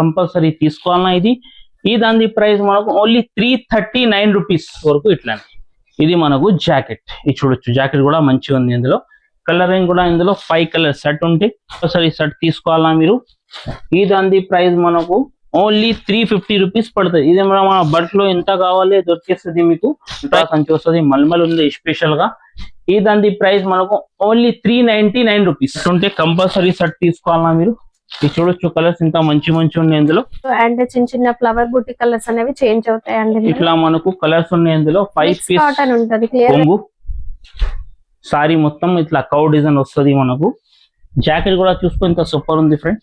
Compulsory తీసుకోవాలన్నా ఈ దాని ప్రైస్ మనకు ఓన్లీ 339 రూపీస్ వరకు. ఇట్లానే ఇది మనకు జాకెట్, ఇది చూడొచ్చు. జాకెట్ కూడా మంచిగా ఉంది. ఇందులో కలరింగ్ కూడా ఇందులో 5 కలర్ సెట్ ఉంటే కంపల్సరీ సెట్ తీసుకోవాలన్నా మీరు. ఈ దాని ప్రైస్ మనకు ఓన్లీ 350 రూపీస్ పడుతుంది. ఇది మన బట్టలో ఎంత కావాలి దొరికేస్తుంది మీకు. సంచి వస్తుంది, మల్మల్ ఉంది స్పెషల్ గా. ఈ దాని ప్రైస్ మనకు ఓన్లీ 399 రూపీస్ ఉంటే కంపల్సరీ సెట్ తీసుకోవాలన్నా మీరు. ఇది చూడొచ్చు, కలర్స్ ఇంత మంచి ఉన్నాయి ఇందులో. అండ్ చిన్న చిన్న ఫ్లవర్ బూటీ కలర్స్ అనేవి చేంజ్ అవుతాయండి. ఇట్లా మనకు కలర్స్ ఉన్నాయి ఇందులో. 5 పీస్ కాటన్ ఉంటది, క్లియర్ కొంగు సారీ మొత్తం ఇట్లా కౌ డిజైన్ వస్తుంది మనకు. జాకెట్ కూడా చూసుకో ఇంత సూపర్ ఉంది ఫ్రెండ్.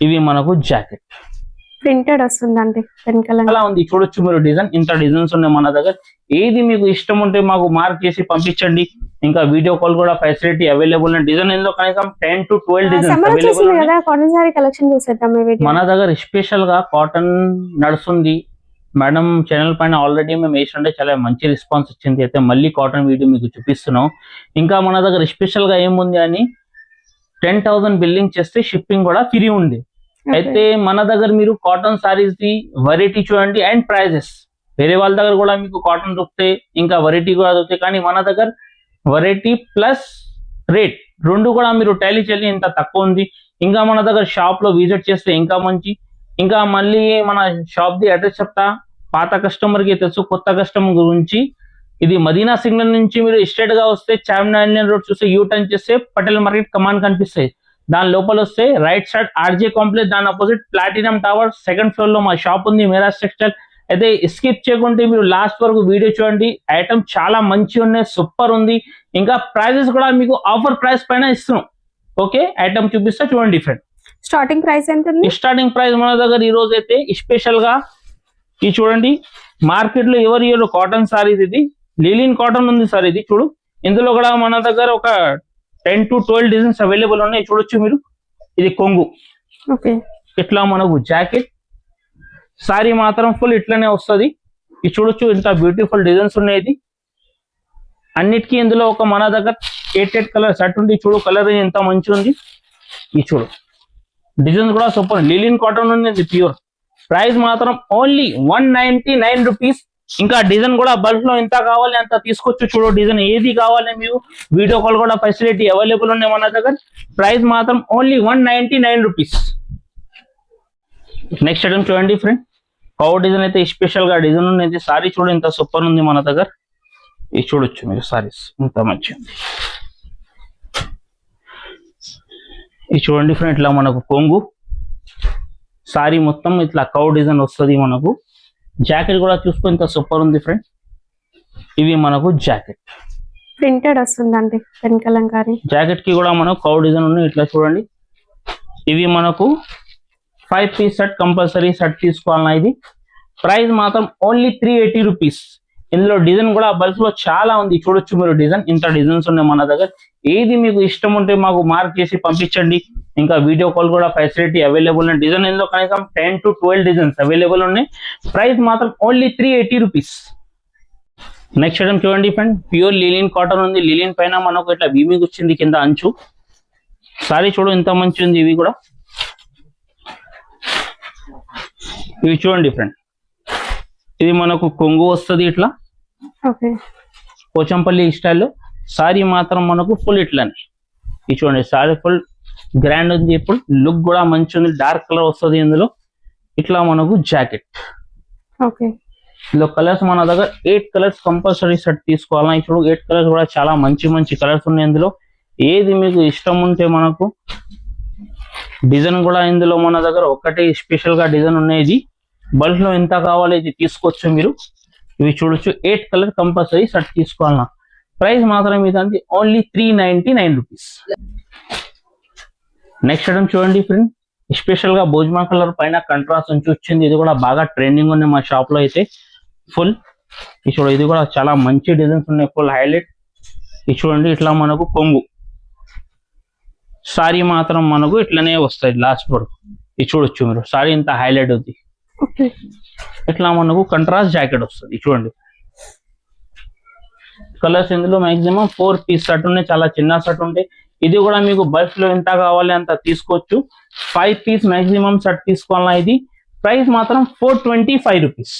ఇవి మనకు జాకెట్ ప్రింటెడ్ వస్తుందండి, అలా ఉంది. చూడొచ్చు మీరు, డిజైన్ ఇంత డిజైన్స్ ఉన్నాయి మన దగ్గర. ఏది మీకు ఇష్టం ఉంటే మాకు మార్క్ చేసి పంపించండి. ఇంకా వీడియో కాల్ కూడా ఫెసిలిటీ అవైలబుల్. డిజైన్ ఇందులో కనీసం 10 to 12 డిజైన్స్ అవైలబుల్. కలెక్షన్ చూసేద్దాం. మన దగ్గర స్పెషల్ గా కాటన్ నడుస్తుంది మేడం. ఛానల్ పైన ఆల్రెడీ మేము వేస్తుంటే చాలా మంచి రెస్పాన్స్ వచ్చింది. అయితే మళ్ళీ కాటన్ వీడియో మీకు చూపిస్తున్నాం. ఇంకా మన దగ్గర స్పెషల్ గా ఏముంది అని 10,000 బిల్లింగ్ చేస్తే షిప్పింగ్ కూడా ఫ్రీ ఉంది. అయితే మన దగ్గర మీరు కాటన్ సారీస్ ది వెరైటీ చూడండి అండ్ ప్రైజెస్. వేరే వాళ్ళ దగ్గర కూడా మీకు కాటన్ దొరుకుతాయి, ఇంకా వెరైటీ కూడా దొరుకుతాయి. కానీ మన దగ్గర వెరైటీ ప్లస్ రేట్ రెండు కూడా మీరు టాలీ చేయాలి, ఇంత తక్కువ ఉంది. ఇంకా మన దగ్గర షాప్ లో విజిట్ చేస్తే ఇంకా మంచి. ఇంకా మళ్ళీ మన షాప్ ది అడ్రస్ చెప్తా. పాత కస్టమర్ కి తెలుసు, కొత్త కస్టమర్ గురించి. ఇది మదీనా సిగ్నల్ నుంచి మీరు స్ట్రైట్ గా వస్తే చార్మినార్ రోడ్ చూస్తే యూ టర్న్ చేస్తే పటేల్ మార్కెట్ కమాన్ కనిపిస్తాయి. దాని లోపల వస్తే రైట్ సైడ్ ఆర్జే కాంప్లెక్స్, దాని opposite platinum tower 2nd floor లో మా షాప్ ఉంది, మేరాజ్ టెక్స్టైల్. అయితే స్కిప్ చేయకుంటే మీరు లాస్ట్ వరకు వీడియో చూడండి. ఐటమ్ చాలా మంచి ఉన్నాయి, సూపర్ ఉంది. ఇంకా ప్రైజెస్ కూడా మీకు ఆఫర్ ప్రైస్ పైన ఇస్తున్నాం. ఓకే, ఐటమ్ చూపిస్తా చూడండి ఫ్రెండ్. స్టార్టింగ్ ప్రైస్ ఎంత ఉంది? స్టార్టింగ్ ప్రైస్ మన దగ్గర ఈ రోజు అయితే స్పెషల్ గా ఇది చూడండి. మార్కెట్ లో ఎవరి కాటన్ సారీస్, ఇది లిలిన్ కాటన్ ఉంది సార్. ఇది చూడు, ఇందులో కూడా మన దగ్గర ఒక 10 to 12 డిజైన్స్ అవైలబుల్ ఉన్నాయి. చూడొచ్చు మీరు. ఇది కొంగు, ఇట్లా మనకు జాకెట్. సారీ మాత్రం ఫుల్ ఇట్లానే వస్తుంది. ఇది చూడొచ్చు, ఇంత బ్యూటిఫుల్ డిజైన్స్ ఉన్నాయి. ఇది అన్నిటికీ ఇందులో ఒక మన దగ్గర 8 కలర్ సెట్ ఉంది. చూడు, కలర్ ఎంత మంచి ఉంది. ఇది చూడు, డిజైన్స్ కూడా సూపర్. లిలిన్ కాటన్ ఉంది, ఇది ప్యూర్. ప్రైస్ మాత్రం ఓన్లీ 199 రూపీస్. ఇంకా డిజైన్ కూడా బల్క్ లో ఎంత కావాలి అంత తీసుకోవచ్చు. చూడు, డిజైన్ ఏది కావాలి మీకు వీడియో కాల్ కూడా ఫెసిలిటీ అవైలబుల్ ఉన్నాయి మన దగ్గర. ప్రైస్ మాత్రం ఓన్లీ 199 రూపీస్. నెక్స్ట్ ఐటమ్ చూడండి ఫ్రెండ్. కౌ డిజైన్ అయితే స్పెషల్ గా డిజైన్ ఉన్నది. సారీ చూడు ఇంత సూపర్ ఉంది మన దగ్గర. ఇది చూడొచ్చు మీరు, సారీస్ ఇంత మంచి ఉంది. ఇది చూడండి ఫ్రెండ్, ఇట్లా మనకు కొంగు సారీ మొత్తం ఇట్లా కౌ డిజైన్ వస్తుంది మనకు. జాకెట్ కూడా చూసుకో ఇంత సూపర్ ఉంది ఫ్రెండ్. ఇవి మనకు జాకెట్ ప్రింటెడ్ వస్తుందండి, కలంకారీ. జాకెట్ కి కూడా మనకు కౌ డిజైన్ ఉన్నాయి. ఇట్లా చూడండి. ఇవి మనకు 5 పీస్ సెట్ కంపల్సరీ సెట్ తీసుకోవాలన్నా. ఇది ప్రైస్ మాత్రం ఓన్లీ 380 రూపీస్. ఇందులో డిజైన్ కూడా బల్క్ లో చాలా ఉంది. చూడొచ్చు మీరు, డిజైన్ ఇంత డిజైన్స్ ఉన్నాయి మన దగ్గర. ఏది మీకు ఇష్టం ఉంటే మాకు మార్క్ చేసి పంపించండి. ఇంకా వీడియో కాల్ కూడా ఫెసిలిటీ అవైలబుల్ ఉన్నాయి. డిజైన్ ఇందులో కనీసం 10 to 12 డిజైన్స్ అవైలబుల్ ఉన్నాయి. ప్రైస్ మాత్రం ఓన్లీ 380 రూపీస్. నెక్స్ట్ ఐటమ్ చూడండి ఫ్రెండ్. ప్యూర్ లిలిన్ కాటన్ ఉంది. లిలిన్ పైన మనకు ఇట్లా వీవింగ్ వచ్చింది కింద అంచు. సారీ చూడు ఎంత మంచి ఉంది. ఇవి కూడా ఇవి చూడండి ఫ్రెండ్. ఇది మనకు కొంగు వస్తుంది ఇట్లా పోచంపల్లి స్టైల్లో. సారీ మాత్రం మనకు ఫుల్ ఇట్లానే. ఇది చూడండి, సారీ ఫుల్ గ్రాండ్ ఉంది. ఇప్పుడు లుక్ కూడా మంచి ఉంది. డార్క్ కలర్ వస్తుంది ఇందులో. ఇట్లా మనకు జాకెట్. ఇందులో కలర్స్ మన దగ్గర 8 కలర్స్ కంపల్సరీ సెట్ తీసుకోవాలా. ఇప్పుడు 8 కలర్స్ కూడా చాలా మంచి కలర్స్ ఉన్నాయి ఇందులో. ఏది మీకు ఇష్టం ఉంటే మనకు డిజైన్ కూడా ఇందులో మన దగ్గర ఒకటే స్పెషల్ గా డిజైన్ ఉన్నాయి. ఇది బల్క్ లో ఎంత కావాలి ఇది తీసుకోవచ్చు మీరు. ఇవి చూడొచ్చు, 8 కలర్ కంపల్సరీ సెట్ తీసుకోవాలన్నా. ప్రైస్ మాత్రం ఇది ఓన్లీ 399 రూపీస్. నెక్స్ట్ ఐటమ్ చూడండి ఫ్రెండ్. స్పెషల్ గా భోజ్మా కలర్ పైన కంట్రాస్ట్ నుంచి వచ్చింది. ఇది కూడా బాగా ట్రెండింగ్ ఉంది మా షాప్ లో అయితే ఫుల్. ఇది చూడండి, ఇది కూడా చాలా మంచి డిజైన్స్ ఉన్నాయి, ఫుల్ హైలైట్. ఇది చూడండి, ఇట్లా మనకు కొంగు. సారీ మాత్రం మనకు ఇట్లనే వస్తాయి లాస్ట్ వరకు. ఇది చూడొచ్చు మీరు, సారీ ఇంత హైలైట్ ఉంది. ఇట్లా మనకు కంట్రాస్ట్ జాకెట్ వస్తుంది. చూడండి, కలర్స్ ఇందులో మాక్సిమం 4 పీస్ సెట్ ఉన్నాయి. చాలా చిన్న సెట్ ఉంటాయి. ఇది కూడా మీకు బల్క్ లో ఎంత కావాలి అంత తీసుకోవచ్చు. 5 పీస్ మాక్సిమం సెట్ తీసుకోవాలన్నా ఇది ప్రైస్ మాత్రం 425 రూపీస్.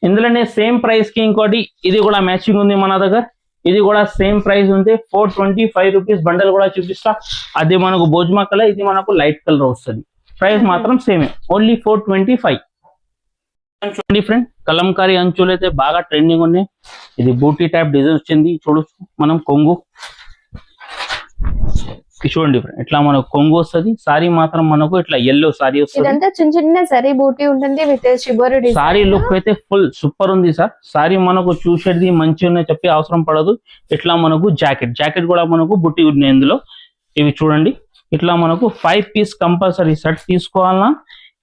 ఇందులోనే సేమ్ ప్రైస్ కి ఇంకోటి ఇది కూడా మ్యాచింగ్ ఉంది మన దగ్గర. ఇది కూడా సేమ్ ప్రైస్ ఉంది 425 రూపీస్. బండల్ కూడా చూపిస్తా. అది మనకు బోజ్మా కలర్, ఇది మనకు లైట్ కలర్ వస్తుంది. ప్రైస్ మాత్రం సేమే, ఓన్లీ 425. చూడండి ఫ్రెండ్, కలంకారీ అంచులు అయితే బాగా ట్రెండింగ్ ఉన్నాయి. ఇది బూటీ టైప్ డిజైన్ వచ్చింది. చూడొచ్చు మనం కొంగు. చూడండి ఫ్రెండ్, ఇట్లా మనకు కొంగు వస్తుంది. సారీ మాత్రం మనకు ఇట్లా ఎల్లో సారీ వస్తుంది. ఇదంతా చిన్న చిన్న జరీ బూటీ ఉంటుంది with shibori design. Sorry look అయితే ఫుల్ సూపర్ ఉంది సార్. సారీ మనకు చూసేది మంచిగా ఉన్నాయి చెప్పి అవసరం పడదు. ఇట్లా మనకు జాకెట్ కూడా మనకు బుట్టి ఉన్నాయి ఇందులో. ఇవి చూడండి, ఇట్లా మనకు 5 పీస్ కంపల్సరీ సెట్ తీసుకోవాలన్నా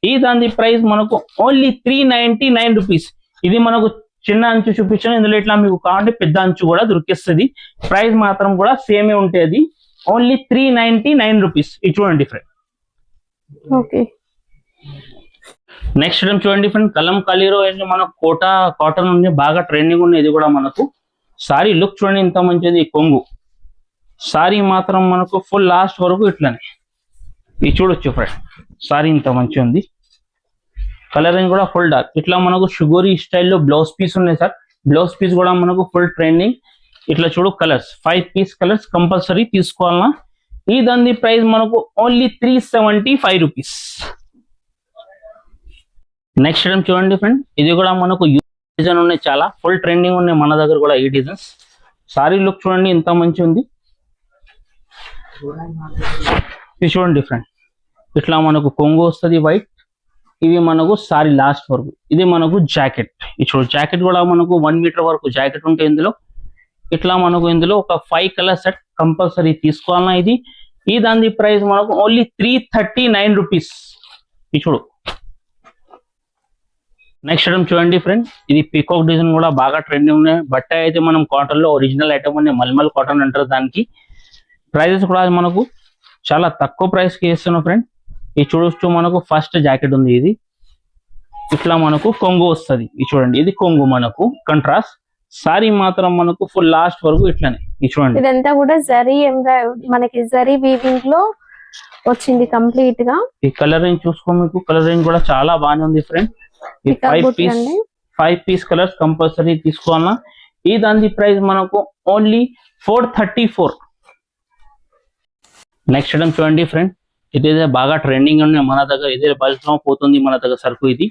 ఈ దాని ప్రైస్ మనకు ఓన్లీ 399 రూపీస్. ఇది మనకు చిన్న అంచు చూపించాను. ఇందులో ఇట్లా మీకు కావాలంటే పెద్ద అంచు కూడా దొరికిస్తుంది. ప్రైస్ మాత్రం కూడా సేమే ఉంటుంది, ఓన్లీ 399 రూపీస్. ఇది చూడండి ఫ్రెండ్. ఓకే, నెక్స్ట్ టైం చూడండి ఫ్రెండ్, కలంకారీలో మనకు కోటా కాటన్ ఉంది, బాగా ట్రెండింగ్ ఉంది. ఇది కూడా మనకు సారీ లుక్ చూడండి ఇంత మంచిది. కొంగు సారీ మాత్రం మనకు ఫుల్ లాస్ట్ వరకు ఇట్లనే. ఇది చూడొచ్చు ఫ్రెండ్, సారీ ఇంత మంచి ఉంది. కలరింగ్ కూడా ఫుల్ డార్క్. ఇట్లా మనకు షుగరీ స్టైల్లో బ్లౌజ్ పీస్ ఉన్నాయి సార్. బ్లౌజ్ పీస్ కూడా మనకు ఫుల్ ట్రెండింగ్. ఇట్లా చూడు కలర్స్, 5 పీస్ కలర్స్ కంపల్సరీ తీసుకోవాలన్నా ఈ దాని ప్రైస్ మనకు ఓన్లీ 375 రూపీస్. నెక్స్ట్ టైం చూడండి ఫ్రెండ్, ఇది కూడా మనకు డిజైన్ ఉన్నాయి, చాలా ఫుల్ ట్రెండింగ్ ఉన్నాయి మన దగ్గర కూడా ఈ డిజైన్స్. సారీ లుక్ చూడండి ఇంత మంచి ఉంది. ఇది చూడండి ఫ్రెండ్, ఇట్లా మనకు కొంగు వస్తుంది వైట్. ఇవి మనకు సారీ లాస్ట్ వరకు. ఇది మనకు జాకెట్. ఇది చూడు, జాకెట్ కూడా మనకు 1 మీటర్ వరకు జాకెట్ ఉంటాయి ఇందులో. ఇట్లా మనకు ఇందులో ఒక 5 కలర్ సెట్ కంపల్సరీ తీసుకోవాలన్నా ఇది ఈ దాని ప్రైస్ మనకు ఓన్లీ 339 రూపీస్. ఇది చూడు. నెక్స్ట్ ఐటమ్ చూడండి ఫ్రెండ్, ఇది పీకాక్ డిజైన్ కూడా బాగా ట్రెండింగ్ ఉన్నాయి. బట్ట అయితే మనం కాటన్ లో ఒరిజినల్ ఐటమ్ ఉన్నాయి, మల్మల్ కాటన్ అంటారు దానికి. ప్రైజెస్ కూడా మనకు చాలా తక్కువ ప్రైస్ కి ఇస్తున్నాం ఫ్రెండ్. ఇది చూడొచ్చు, మనకు ఫస్ట్ జాకెట్ ఉంది. ఇది ఇట్లా మనకు కొంగు వస్తుంది. ఇది చూడండి, ఇది కొంగు మనకు కంట్రాస్ట్. సారీ మాత్రం మనకు ఫుల్ లాస్ట్ వరకు ఇట్లానే. ఇది చూడండి, ఇదంతా కూడా జరీ మనకి జరీ వీవింగ్ లో వచ్చింది కంప్లీట్ గా. ఈ కలర్ రేంజ్ చూసుకో, మీకు కలర్ రేంజ్ కూడా చాలా బాగానే ఉంది ఫ్రెండ్. ఈ 5 పీస్ కలర్స్ కంపల్సరీ తీసుకోవాలన్నా ఈ దాని ప్రైస్ మనకు ఓన్లీ 434. నెక్స్ట్ ఐటమ్ చూడండి ఫ్రెండ్, ఇదైతే బాగా ట్రెండింగ్ ఉంది మన దగ్గర. ఇదే బల్క్ లో పోతుంది మన దగ్గర సరుకు ఇది.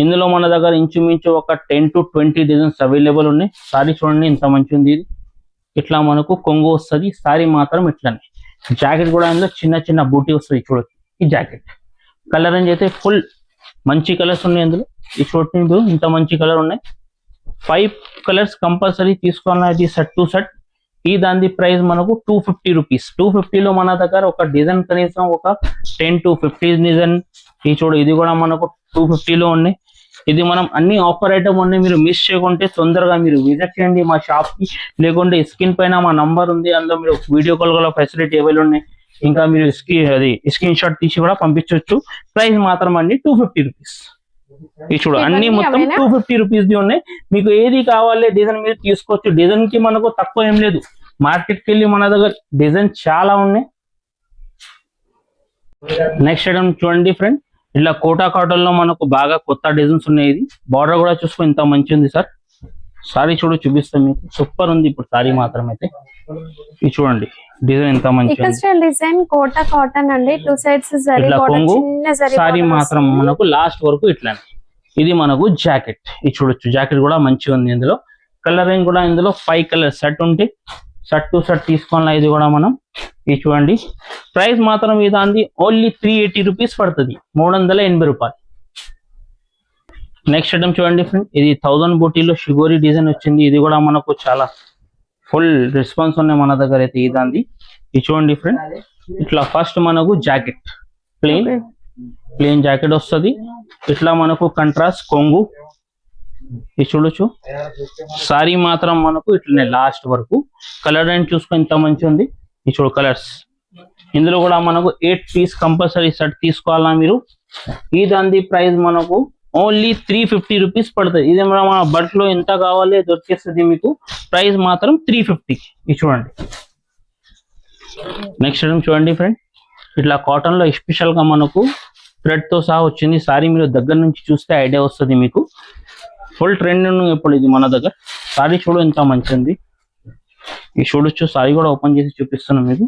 ఇందులో మన దగ్గర ఇంచుమించు ఒక 10 to 20 డిజైన్స్ అవైలబుల్ ఉన్నాయి. సారీ చూడండి ఇంత మంచి ఉంది. ఇది ఇట్లా మనకు కొంగు వస్తుంది. సారీ మాత్రం ఇట్లానే. జాకెట్ కూడా ఇందులో చిన్న చిన్న బూటీ వస్తుంది. చూడొచ్చు ఈ జాకెట్. కలర్ రేంజ్ అయితే ఫుల్ మంచి కలర్స్ ఉన్నాయి ఇందులో. ఈ చూడండి ఇంత మంచి కలర్ ఉన్నాయి. 5 కలర్స్ కంపల్సరీ తీసుకోవాలన్నా ఇది సెట్ టు సెట్. ఈ దాని ప్రైస్ మనకు 250 రూపీస్. 250 లో మన దగ్గర ఒక డిజైన్ కనీసం ఒక 10 to 15 డిజైన్. ఈ చూడు, ఇది కూడా మనకు 250 లో ఉన్నాయి. ఇది మనం అన్ని ఆఫర్ ఐటమ్ ఉన్నాయి. మీరు మిస్ చేయకుంటే తొందరగా మీరు విజిట్ చేయండి మా షాప్ కి. లేకుంటే స్క్రీన్ పైన మా నంబర్ ఉంది, అందులో మీరు వీడియో కాల్ కూడా ఫెసిలిటీ అవైలబుల్ ఉన్నాయి. ఇంకా మీరు స్క్రీన్ షాట్ తీసి కూడా పంపించవచ్చు. ప్రైస్ మాత్రం అండి 250 రూపీస్. ఇది చూడు, అన్ని మొత్తం 250 రూపీస్ ఉన్నాయి. మీకు ఏది కావాలి డిజైన్ మీరు తీసుకోవచ్చు. డిజైన్ కి మనకు తక్కువ ఏం లేదు. మార్కెట్ కి వెళ్ళి మన దగ్గర డిజైన్ చాలా ఉన్నాయి. నెక్స్ట్ ఐటమ్ చూడండి ఫ్రెండ్, ఇలా కోటా కాటన్ లో మనకు బాగా కొత్త డిజైన్స్ ఉన్నాయి. ఇది బార్డర్ కూడా చూసుకో ఇంత మంచి ఉంది సార్. సారీ చూడు, చూపిస్తాం మీకు. సూపర్ ఉంది ఇప్పుడు సారీ మాత్రం అయితే. ఇది చూడండి డిజైన్ ఎంత మంచి డిజైన్. కోటా కాటన్ అండి, 2 sides ఇట్లా కొంగు. సారీ మాత్రం మనకు లాస్ట్ వరకు ఇట్లానే. ఇది మనకు జాకెట్. ఇది చూడొచ్చు, జాకెట్ కూడా మంచిగా ఉంది. ఇందులో కలరింగ్ కూడా ఇందులో 5 కలర్ సెట్ ఉంటాయి. సెట్ టు సెట్ తీసుకోవాలా ఇది కూడా మనం. ఇది చూడండి, ప్రైస్ మాత్రం ఇది ఓన్లీ 380 రూపీస్ పడుతుంది, 380 రూపాయలు. నెక్స్ట్ ఐటమ్ చూడండి ఫ్రెండ్, ఇది 1000 బూటీలో షుగోరీ డిజైన్ వచ్చింది. ఇది కూడా మనకు చాలా ఫుల్ రెస్పాన్స్ ఉన్నాయి మన దగ్గర అయితే. ఇది చూడండి ఫ్రెండ్, ఇట్లా ఫస్ట్ మనకు జాకెట్ ప్లెయిన్ జాకెట్ వస్తుంది. ఇట్లా మనకు కంట్రాస్ట్ కొంగు. ఇది చూడొచ్చు, సారీ మాత్రం మనకు ఇట్లనే లాస్ట్ వరకు. కలర్ రేంజ్ చూసుకో ఇంత మంచి ఉంది. ఇది చూడు కలర్స్. ఇందులో కూడా మనకు 8 పీస్ కంపల్సరీ సెట్ తీసుకోవాలా మీరు. ఈ దాని ప్రైస్ మనకు ఓన్లీ 350 రూపీస్ పడుతుంది. ఇది మన బల్క్ లో ఎంత కావాలి దొరికేస్తుంది మీకు. ప్రైస్ మాత్రం 350. ఇది చూడండి, నెక్స్ట్ ఐటమ్ చూడండి ఫ్రెండ్, ఇట్లా కాటన్ లో స్పెషల్ గా మనకు థ్రెడ్ తో సహా వచ్చింది సారీ. మీరు దగ్గర నుంచి చూస్తే ఐడియా వస్తుంది మీకు. ఫుల్ ట్రెండ్ ఇప్పుడు ఇది మన దగ్గర. సారీ చూడు ఎంత మంచిది. ఇది చూడొచ్చు, సారీ కూడా ఓపెన్ చేసి చూపిస్తున్నాను మీకు.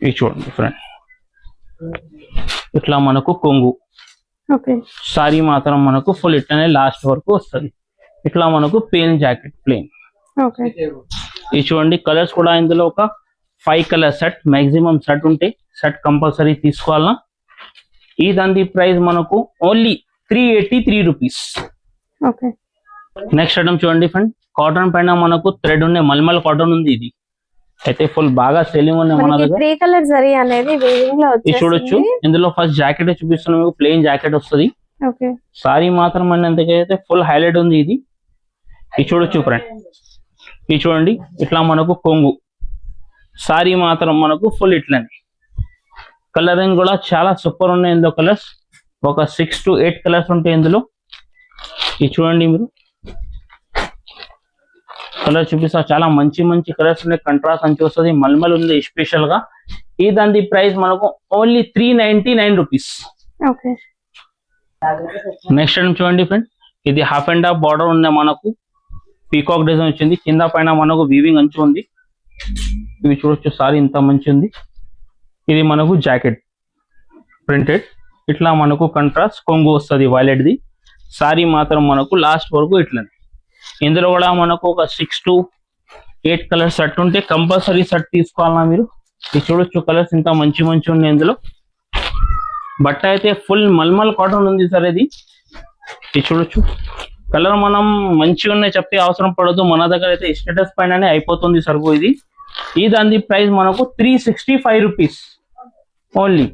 ఇది చూడండి ఫ్రెండ్, ఇట్లా మనకు కొంగు. ఓకే, సారీ మాత్రం మనకు ఫుల్ ఇట్లనే లాస్ట్ వరకు వస్తుంది. ఇట్లా మనకు ప్లెయిన్ జాకెట్ ప్లెయిన్. ఓకే, ఇది చూడండి కలర్స్ కూడా ఇందులో ఒక 5 కలర్ సెట్, మాక్సిమం సెట్ ఉంటే సెట్ కంపల్సరీ తీసుకోవాలా. ఈ దాని ప్రైస్ మనకు only 383 rupees. Okay. Next item చూడండి ఫ్రెండ్, కాటన్ పైన మనకు థ్రెడ్ ఉండే మల్మల్ కాటన్ ఉంది. ఇది అయితే ఫుల్ బాగా సెల్లింగ్ ఉంది మన దగ్గర. 3 కలర్ జరీ అనేది వీవింగ్ లో ఇది చూడొచ్చు. ఇందులో ఫస్ట్ జాకెట్ చూపిస్తున్నాం మీకు, ప్లెయిన్ జాకెట్ వస్తుంది. ఓకే, సారీ మాత్రం అన్నంతకైతే ఫుల్ హైలైట్ ఉంది ఇది. ఇది చూడొచ్చు ఫ్రెండ్, ఇది చూడండి ఇట్లా మనకు కొంగు. సారీ మాత్రం మనకు ఫుల్ ఇట్లనే. కలరింగ్ కూడా చాలా సూపర్ ఉన్నాయి ఇందులో. కలర్స్ ఒక 6 to 8 కలర్స్ ఉంటాయి ఇందులో. ఇది చూడండి మీరు, కలర్ చూపిస్తా. చాలా మంచి మంచి కలర్స్ ఉన్నాయి. కంట్రాస్ట్ అంచు వస్తుంది, మల్మల్ ఉంది స్పెషల్ గా. ఈ దాని ప్రైస్ మనకు ఓన్లీ 399 రూపీస్. ఓకే. నెక్స్ట్ చూడండి ఫ్రెండ్, ఇది హాఫ్ అండ్ హాఫ్ బార్డర్ ఉంది మనకు. పీకాక్ డిజైన్ వచ్చింది, కింద పైన మనకు వీవింగ్ అంచు ఉంది. ఇవి చూడొచ్చు, సారీ ఇంత మంచి ఉంది. ఇది మనకు జాకెట్ ప్రింటెడ్. ఇట్లా మనకు కంట్రాస్ట్ కొంగు వస్తుంది వైలెట్ ది. సారీ మాత్రం మనకు లాస్ట్ వరకు ఇట్లనే. ఇందులో కూడా మనకు ఒక 6 to 8 కలర్ సెట్ ఉంటే కంపల్సరీ సెట్ తీసుకోవాలన్నా మీరు. ఇది చూడొచ్చు, కలర్స్ ఇంత మంచి మంచి ఉన్నాయి ఇందులో. బట్ట అయితే ఫుల్ మల్మల్ కాటన్ ఉంది సార్ ఇది. ఇది చూడొచ్చు, కలర్ మనం మంచిగా ఉన్నాయి చెప్పే అవసరం పడదు. మన దగ్గర అయితే స్టేటస్ పైననే అయిపోతుంది సరుకు ఇది. ఈ దాని ప్రైస్ మనకు 365 రూపీస్ ఓన్లీ.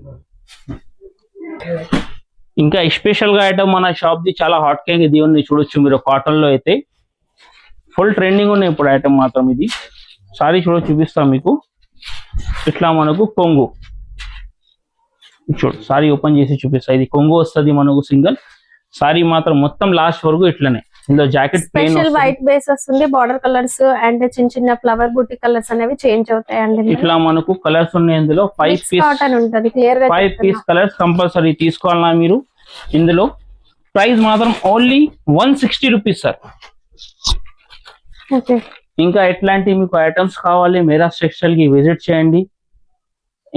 ఇంకా స్పెషల్ గా ఐటమ్ మన షాప్ ది చాలా హాట్ కేక్ ఇది ఉంది చూడొచ్చు మీరు. కాటన్ లో అయితే ఫుల్ ట్రెండింగ్ ఉన్నాయి ఇప్పుడు ఐటమ్ మాత్రం ఇది. సారీ చూడొచ్చు, చూపిస్తాం మీకు. ఇట్లా మనకు కొంగు చూడు, సారీ ఓపెన్ చేసి చూపిస్తా. ఇది కొంగు వస్తుంది మనకు సింగిల్. సారీ మాత్రం మొత్తం లాస్ట్ వరకు ఇట్లనే. ఇందులో జాకెట్ స్పెషల్ వైట్ బేస్ వస్తుంది, బార్డర్ కలర్స్ అండ్ చిన్న చిన్న ఫ్లవర్ బూటీ కలర్స్ అనేవి చేంజ్ అవుతాయండి. ఇట్లా మనకు కలర్స్ ఉన్నాయి ఇందులో. 5 పీస్ కాటన్ ఉంటది, క్లియర్ గా 5 పీస్ కలర్స్ కంపల్సరీ తీసుకోవాలన్నా మీరు. ఇందులో ప్రైస్ మాత్రం ఓన్లీ 160 రూపీస్ సార్. ఓకే. ఇంకా ఎట్లాంటి మీకు ఐటమ్స్ కావాలి మేరాజ్ టెక్స్టైల్ కి విజిట్ చేయండి.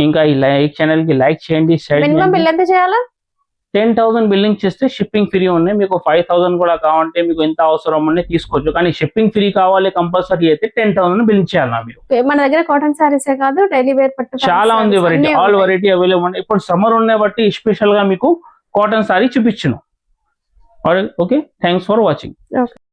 ఇంకా ఈ ఛానల్ కి లైక్ చేయండి, షేర్ చేయండి. మినిమం బిల్ ఎంత చేయాలా? 10,000 బిల్లింగ్ చేస్తే షిప్పింగ్ ఫ్రీ ఉన్నాయి. మీకు 5,000 కూడా కావాలంటే మీకు ఎంత అవసరం ఉండే తీసుకోవచ్చు. కానీ షిప్పింగ్ ఫ్రీ కావాలి కంపల్సరీ అయితే 10,000 బిల్లింగ్ చేయాలి మీరు. మన దగ్గర కాటన్ సారీసే కాదు, డైలీ వేర్ పట్టు చాలా ఉంది వెరైటీ, ఆల్ వెరైటీ అవైలబుల్ ఉంది. ఇప్పుడు సమ్మర్ ఉన్నాయి బట్టి స్పెషల్ గా మీకు కాటన్ సారీ చూపించును. Okay, thanks for watching.